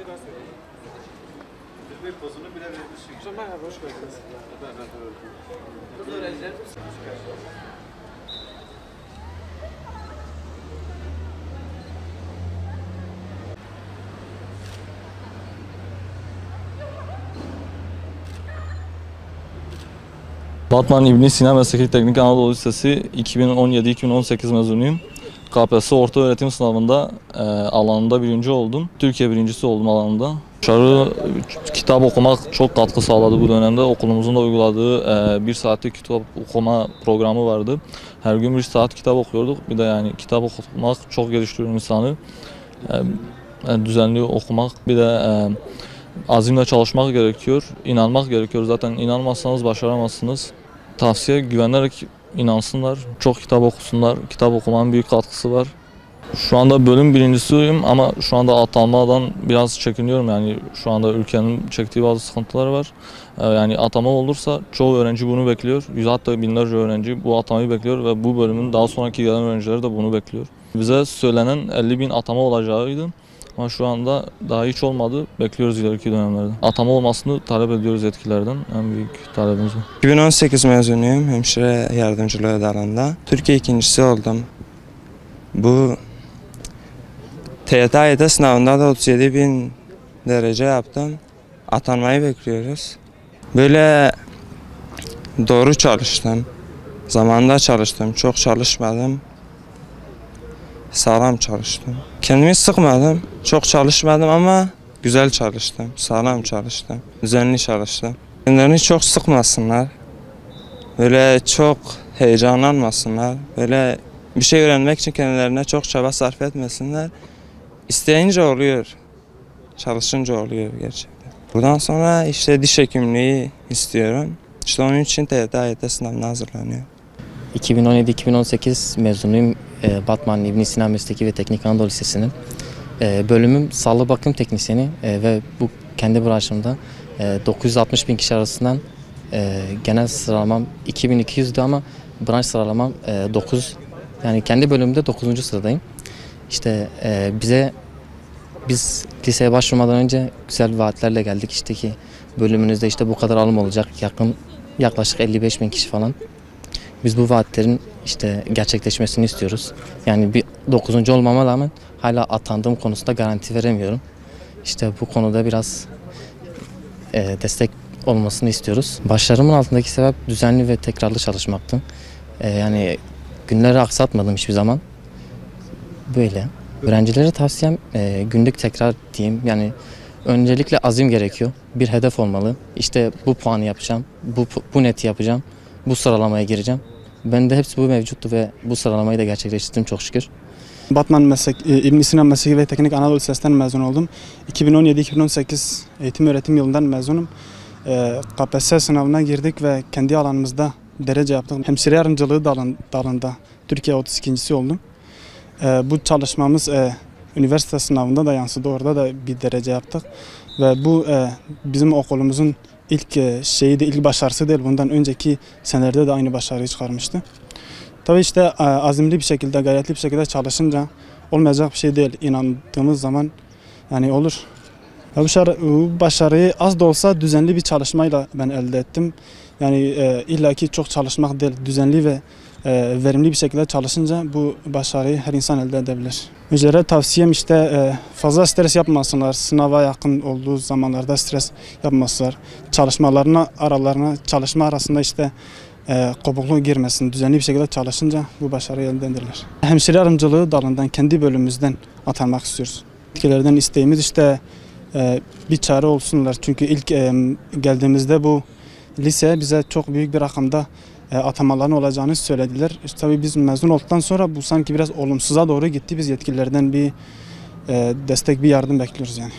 Bir pozunu bile vermişsin. Merhaba, hoş geldiniz. Batman İbn Sina Mesleki Teknik Anadolu Lisesi 2017-2018 mezunuyum. KPSS orta öğretim sınavında alanında birinci oldum. Türkiye birincisi oldum alanında. Dışarı kitap okumak çok katkı sağladı bu dönemde. Okulumuzun da uyguladığı 1 saatlik kitap okuma programı vardı. Her gün 1 saat kitap okuyorduk. Bir de yani kitap okumak çok geliştiriyor insanı. Düzenli okumak, bir de azimle çalışmak gerekiyor, inanmak gerekiyor. Zaten inanmazsanız başaramazsınız. Tavsiye, güvenerek inansınlar, çok kitap okusunlar. Kitap okumanın büyük katkısı var. Şu anda bölüm birincisiyim ama şu anda atanmadan biraz çekiniyorum. Yani şu anda ülkenin çektiği bazı sıkıntılar var. Yani atama olursa çoğu öğrenci bunu bekliyor. Hatta binlerce öğrenci bu atamayı bekliyor ve bu bölümün daha sonraki gelen öğrencileri de bunu bekliyor. Bize söylenen 50.000 atama olacağıydı. Ama şu anda daha hiç olmadı. Bekliyoruz ileriki dönemlerde. Atama olmasını talep ediyoruz yetkililerden. En büyük talebimiz bu. 2018 mezunuyum. Hemşire yardımcılığı dalında. Türkiye ikincisi oldum. Bu TYT sınavında da 37.000 derece yaptım. Atanmayı bekliyoruz. Böyle doğru çalıştım. Zamanında çalıştım. Çok çalışmadım. Sağlam çalıştım. Kendimi sıkmadım. Çok çalışmadım ama güzel çalıştım. Sağlam çalıştım. Düzenli çalıştım. Kendilerini çok sıkmasınlar. Böyle çok heyecanlanmasınlar. Böyle bir şey öğrenmek için kendilerine çok çaba sarf etmesinler. İsteyince oluyor. Çalışınca oluyor gerçekten. Buradan sonra işte diş hekimliği istiyorum. İşte onun için TYT sınavına hazırlanıyorum. 2017-2018 mezunuyum. Batman İbn Sina Mesleki ve Teknik Anadolu Lisesi'nin. Bölümüm sağlık bakım teknisyeni ve bu kendi branşımda 960.000 kişi arasından genel sıralamam 2200'dü ama branş sıralamam 9. Yani kendi bölümümde 9. sıradayım. İşte biz liseye başvurmadan önce güzel vaatlerle geldik. İşte ki bölümünüzde işte bu kadar alım olacak. Yaklaşık 55.000 kişi falan. Biz bu vaatlerin işte gerçekleşmesini istiyoruz. Yani bir 9. olmama rağmen hala atandığım konusunda garanti veremiyorum. İşte bu konuda biraz destek olmasını istiyoruz. Başarımın altındaki sebep düzenli ve tekrarlı çalışmaktı. Yani günleri aksatmadım hiçbir zaman. Böyle. Öğrencilere tavsiyem günlük tekrar diyeyim. Yani öncelikle azim gerekiyor. Bir hedef olmalı. İşte bu puanı yapacağım, bu neti yapacağım, bu sıralamaya gireceğim. Ben de hepsi bu mevcuttu ve bu sıralamayı da gerçekleştirdim çok şükür. Batman İbn Sina Mesleki ve Teknik Anadolu Lisesi'nden mezun oldum. 2017-2018 eğitim öğretim yılından mezunum. KPSS sınavına girdik ve kendi alanımızda derece yaptık. Hemşire yardımcılığı dalında Türkiye 32.si oldum. Bu çalışmamız üniversite sınavında da yansıdı. Orada da bir derece yaptık. Ve bu bizim okulumuzun ilk başarısı değil. Bundan önceki senelerde de aynı başarıyı çıkarmıştı. Tabii işte azimli bir şekilde, gayretli bir şekilde çalışınca olmayacak bir şey değil. İnandığımız zaman yani olur. Bu başarıyı az da olsa düzenli bir çalışmayla ben elde ettim. Yani illaki çok çalışmak değil, düzenli ve verimli bir şekilde çalışınca bu başarıyı her insan elde edebilir. Öğrencilere tavsiyem işte fazla stres yapmasınlar. Sınava yakın olduğu zamanlarda stres yapmasınlar. Çalışma arasında işte kopukluk girmesin. Düzenli bir şekilde çalışınca bu başarıyı elde edilir. Hemşire yardımcılığı dalından kendi bölümümüzden atanmak istiyoruz. Etkilerden isteğimiz işte bir çare olsunlar. Çünkü ilk geldiğimizde bu lise bize çok büyük bir rakamda atamaların olacağını söylediler. İşte tabii biz mezun olduktan sonra bu sanki biraz olumsuza doğru gitti. Biz yetkililerden bir destek, bir yardım bekliyoruz yani.